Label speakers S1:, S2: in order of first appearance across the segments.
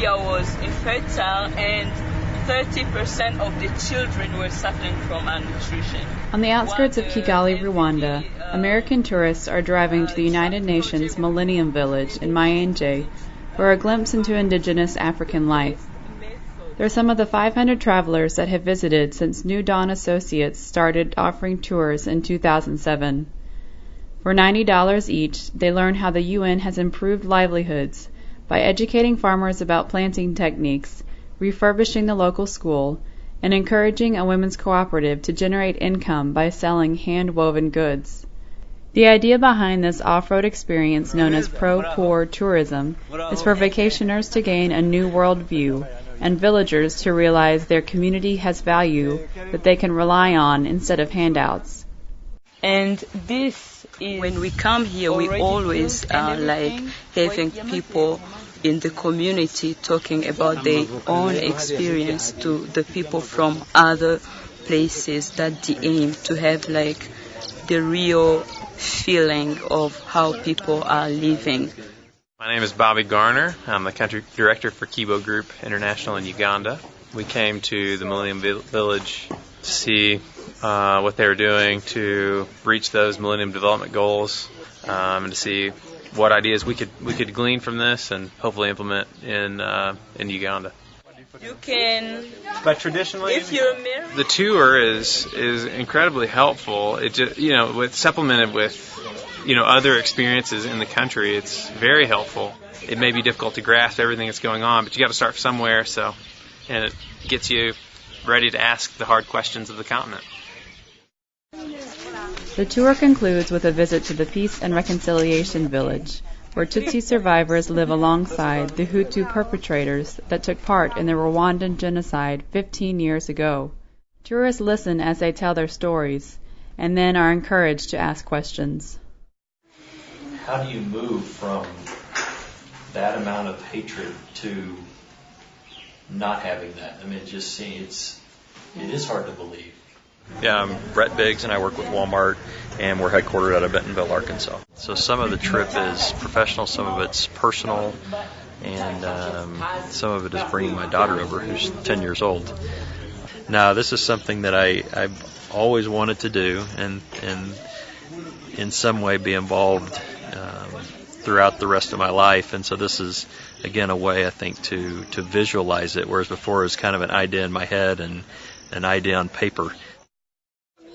S1: area was infertile and 30% of the children were suffering from malnutrition.
S2: On the outskirts of Kigali, Rwanda, American tourists are driving to the United Nations Millennium Village in Mayange for a glimpse into indigenous African life. They're some of the 500 travelers that have visited since New Dawn Associates started offering tours in 2007. For $90 each, they learn how the UN has improved livelihoods by educating farmers about planting techniques, refurbishing the local school, and encouraging a women's cooperative to generate income by selling hand-woven goods. The idea behind this off-road experience known as pro-poor tourism is for vacationers to gain a new worldview and villagers to realize their community has value that they can rely on instead of handouts.
S1: And this is, when we come here, we always like having people in the community talking about their own experience to the people from other places. That's the aim, to have like the real feeling of how people are living.
S3: My name is Bobby Garner. I'm the country director for Kibo Group International in Uganda. We came to the Millennium Village to see what they were doing to reach those Millennium Development Goals, and to see what ideas we could glean from this and hopefully implement in Uganda.
S1: You can,
S3: but traditionally,
S1: if you're married,
S3: the tour is incredibly helpful. It just, with supplemented with other experiences in the country, it's very helpful. It may be difficult to grasp everything that's going on, but you got to start somewhere. And it gets you ready to ask the hard questions of the continent.
S2: The tour concludes with a visit to the Peace and Reconciliation Village, where Tutsi survivors live alongside the Hutu perpetrators that took part in the Rwandan genocide 15 years ago. Tourists listen as they tell their stories, and then are encouraged to ask questions.
S4: How do you move from that amount of hatred to not having that? I mean, it is hard to believe.
S5: Yeah, I'm Brett Biggs, and I work with Walmart, and we're headquartered out of Bentonville, Arkansas. So some of the trip is professional, some of it's personal, and some of it is bringing my daughter over, who's 10 years old. Now, this is something that I've always wanted to do, and in some way be involved throughout the rest of my life. And so this is, again, a way, I think, to visualize it, whereas before it was kind of an idea in my head and an idea on paper.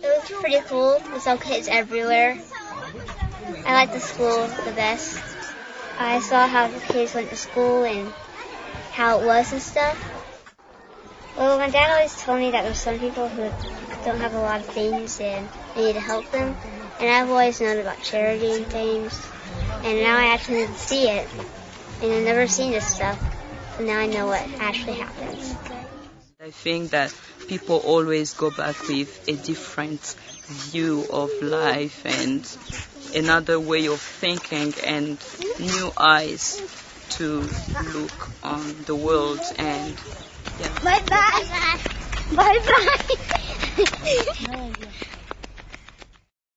S6: It was pretty cool. We saw kids everywhere. I liked the school the best. I saw how the kids went to school and how it was and stuff. Well, my dad always told me that there's some people who don't have a lot of things and I need to help them. And I've always known about charity and things. And now I actually need to see it. And I've never seen this stuff. So now I know what actually happens.
S1: I think that people always go back with a different view of life and another way of thinking and new eyes to look on the world. And yeah.
S6: Bye bye. Bye bye.